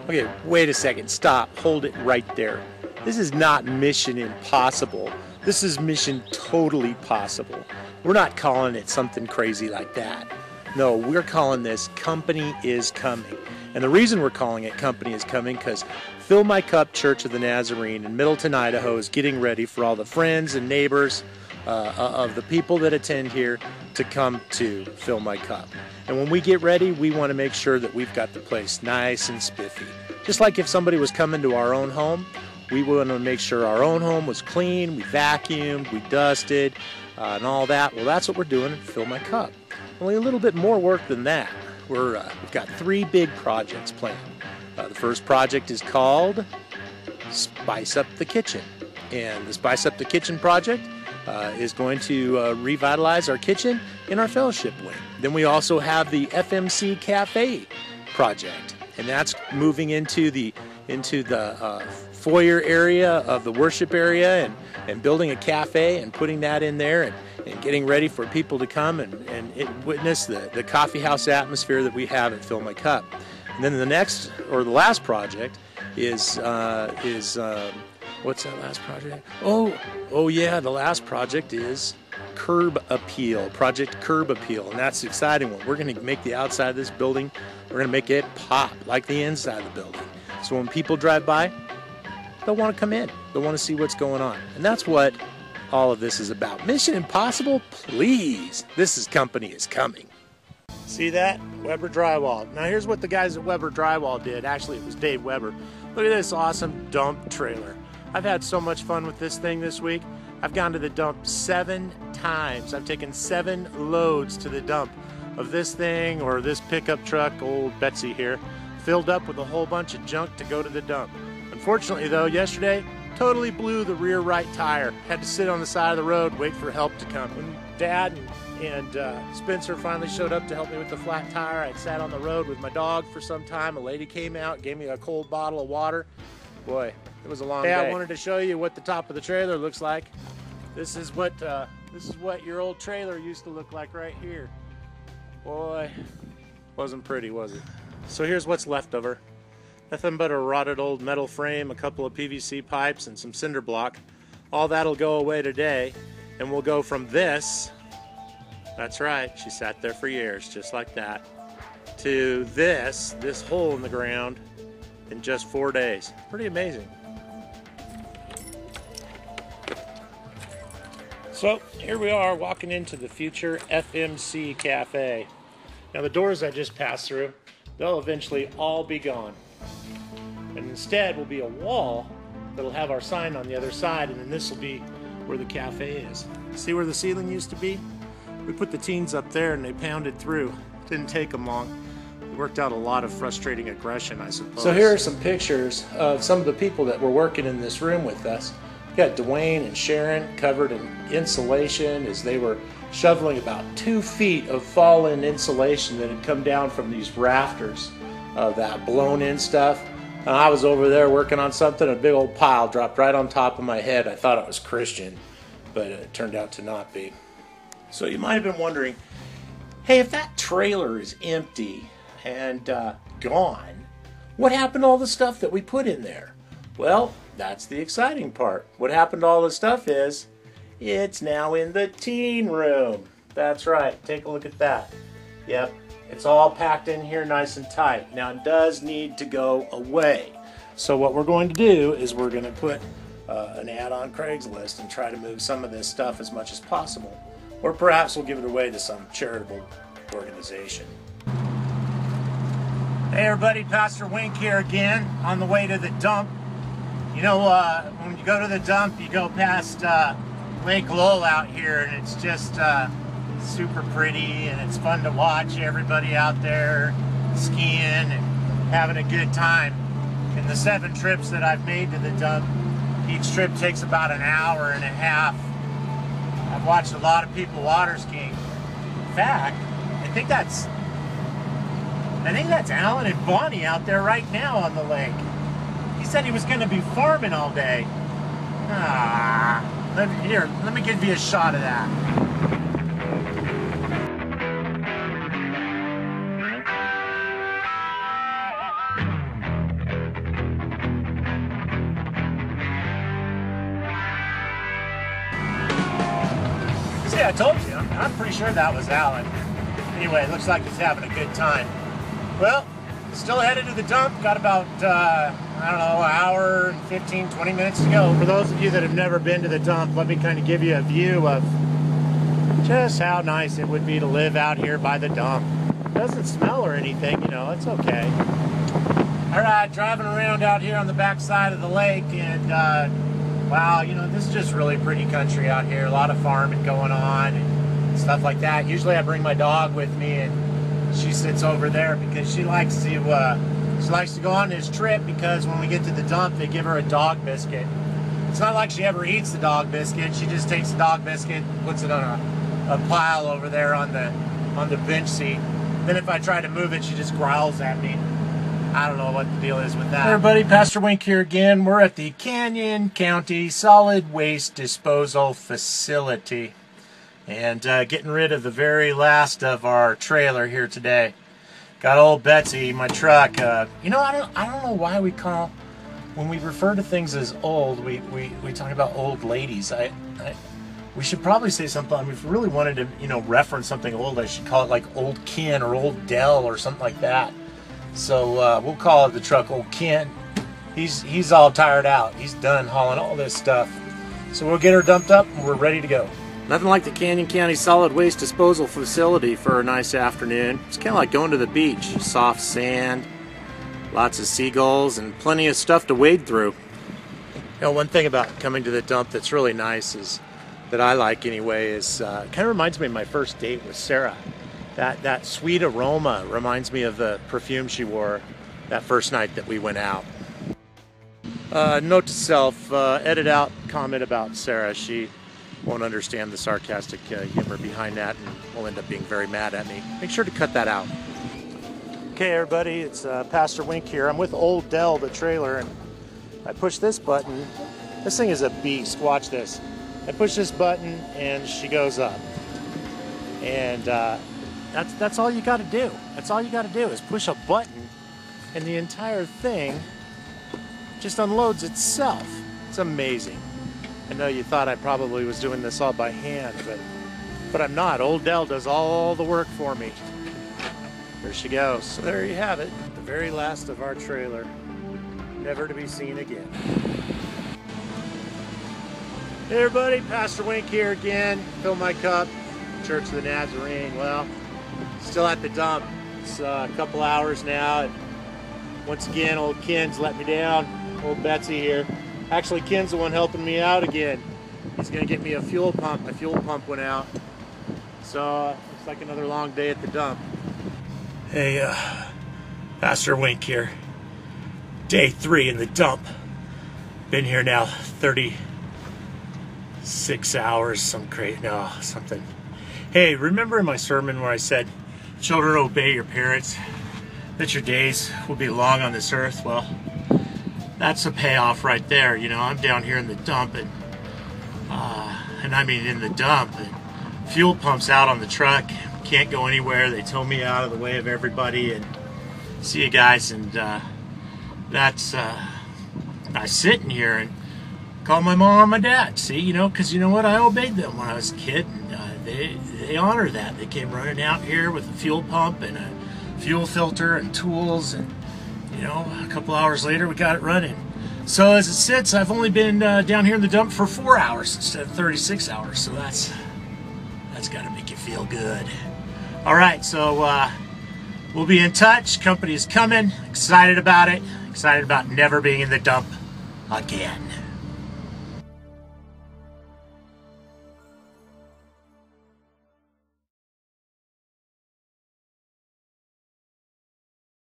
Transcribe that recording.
Okay, wait a second, stop, hold it right there. This is not mission impossible. This is mission totally possible. We're not calling it something crazy like that. No, we're calling this Company is Coming. And the reason we're calling it Company is Coming because Fill My Cup Church of the Nazarene in Middleton, Idaho is getting ready for all the friends and neighbors of the people that attend here to come to Fill My Cup. And when we get ready, we want to make sure that we've got the place nice and spiffy. Just like if somebody was coming to our own home, we want to make sure our own home was clean, we vacuumed, we dusted, and all that. Well, that's what we're doing at Fill My Cup. Only a little bit more work than that. We've got 3 big projects planned. The first project is called Spice Up the Kitchen. And the Spice Up the Kitchen project is going to revitalize our kitchen in our fellowship wing. Then we also have the FMC Cafe project, and that's moving into the foyer area of the worship area and building a cafe and putting that in there and getting ready for people to come and witness the coffee house atmosphere that we have at Fill My Cup. And then the next, or the last project is what's that last project? Oh yeah, the last project is Curb Appeal, Project Curb Appeal, and that's the exciting one. We're going to make the outside of this building, we're going to make it pop like the inside of the building. So when people drive by, they'll want to come in. They'll want to see what's going on. And that's what all of this is about. Mission Impossible, please. This Company is Coming. See that? Weber Drywall. Now here's what the guys at Weber Drywall did. Actually, it was Dave Weber. Look at this awesome dump trailer. I've had so much fun with this thing this week. I've gone to the dump 7 times. I've taken 7 loads to the dump of this thing or this pickup truck, old Betsy here, filled up with a whole bunch of junk to go to the dump. Unfortunately though, yesterday, totally blew the rear right tire. Had to sit on the side of the road, wait for help to come. When Dad and Spencer finally showed up to help me with the flat tire, I'd sat on the road with my dog for some time. A lady came out, gave me a cold bottle of water. Boy, it was a long day. I wanted to show you what the top of the trailer looks like. This is what your old trailer used to look like right here. Boy, wasn't pretty, was it? So here's what's left of her. Nothing but a rotted old metal frame, a couple of PVC pipes, and some cinder block. All that'll go away today, and we'll go from this, that's right, she sat there for years, just like that, to this hole in the ground in just 4 days. Pretty amazing. So here we are walking into the future FMC Cafe. Now the doors I just passed through, they'll eventually all be gone. And instead will be a wall that'll have our sign on the other side, and then this will be where the cafe is. See where the ceiling used to be? We put the teens up there and they pounded through. Didn't take them long. It worked out a lot of frustrating aggression, I suppose. So here are some pictures of some of the people that were working in this room with us. We got Dwayne and Sharon covered in insulation as they were shoveling about 2 feet of fallen insulation that had come down from these rafters of that blown in stuff. And I was over there working on something, a big old pile dropped right on top of my head. I thought it was Christian, but it turned out to not be. So you might have been wondering, hey, if that trailer is empty and gone, what happened to all the stuff that we put in there? Well, that's the exciting part. What happened to all the stuff is, it's now in the teen room. That's right, take a look at that. Yep, it's all packed in here nice and tight. Now it does need to go away. So what we're going to do is we're going to put an ad on Craigslist and try to move some of this stuff as much as possible. Or perhaps we'll give it away to some charitable organization. Hey everybody, Pastor Wink here again on the way to the dump. You know, when you go to the dump, you go past Lake Lowell out here, and it's just super pretty, and it's fun to watch everybody out there skiing and having a good time. In the 7 trips that I've made to the dump, each trip takes about an hour and a half. I've watched a lot of people water skiing. In fact, I think that's Alan and Bonnie out there right now on the lake. He said he was going to be farming all day. Let me give you a shot of that. See, I told you, I'm pretty sure that was Alan. Anyway, it looks like he's having a good time. Well, still headed to the dump. Got about, I don't know, an hour and 15, 20 minutes to go. For those of you that have never been to the dump, let me kind of give you a view of just how nice it would be to live out here by the dump. It doesn't smell or anything, you know, it's okay. All right, driving around out here on the back side of the lake, and wow, you know, this is just really pretty country out here. A lot of farming going on and stuff like that. Usually I bring my dog with me, and she sits over there because she likes to go on this trip, because when we get to the dump, they give her a dog biscuit. It's not like she ever eats the dog biscuit. She just takes the dog biscuit and puts it on a pile over there on the bench seat. Then if I try to move it, she just growls at me. I don't know what the deal is with that. Hey everybody, Pastor Wink here again. We're at the Canyon County Solid Waste Disposal Facility, and getting rid of the very last of our trailer here today. Got old Betsy, my truck. You know, I don't know why when we refer to things as old, we talk about old ladies. We should probably say something. I mean, if we really wanted to, you know, reference something old, I should call it like Old Ken or Old Dell or something like that. So we'll call it the truck Old Ken. He's all tired out. He's done hauling all this stuff. So we'll get her dumped up and we're ready to go. Nothing like the Canyon County Solid Waste Disposal Facility for a nice afternoon. It's kind of like going to the beach. Soft sand, lots of seagulls, and plenty of stuff to wade through. You know, one thing about coming to the dump that's really nice is, that I like anyway, is it kind of reminds me of my first date with Sarah. That sweet aroma reminds me of the perfume she wore that first night that we went out. Note to self, edit out comment about Sarah. She won't understand the sarcastic humor behind that and will end up being very mad at me. Make sure to cut that out. Okay everybody, it's Pastor Wink here. I'm with Old Dell, the trailer, and I push this button. This thing is a beast. Watch this. I push this button and she goes up. And that's all you got to do. That's all you got to do is push a button and the entire thing just unloads itself. It's amazing. I know you thought I probably was doing this all by hand, but I'm not. Old Dell does all the work for me. There she goes. So there you have it, the very last of our trailer, never to be seen again. Hey everybody, Pastor Wink here again. Fill my cup, Church of the Nazarene. Well, still at the dump. It's a couple hours now, and once again, old Ken's let me down. Old Betsy here. Actually, Ken's the one helping me out again. He's gonna get me a fuel pump. My fuel pump went out. So, looks like another long day at the dump. Hey, Pastor Wink here. Day 3 in the dump. Been here now 36 hours, something. Hey, remember in my sermon where I said, children, obey your parents, that your days will be long on this earth? Well, that's a payoff right there. You know, I'm down here in the dump, and I mean in the dump, and fuel pumps out on the truck, can't go anywhere. They tow me out of the way of everybody, and see you guys, and that's I sitting here and call my mom and my dad. See, you know, because you know what, I obeyed them when I was a kid, and they honor that. They came running out here with a fuel pump and a fuel filter and tools, and you know, a couple hours later we got it running. So as it sits, I've only been down here in the dump for 4 hours instead of 36 hours. So that's got to make you feel good. All right, so we'll be in touch. Company is coming. Excited about it. Excited about never being in the dump again.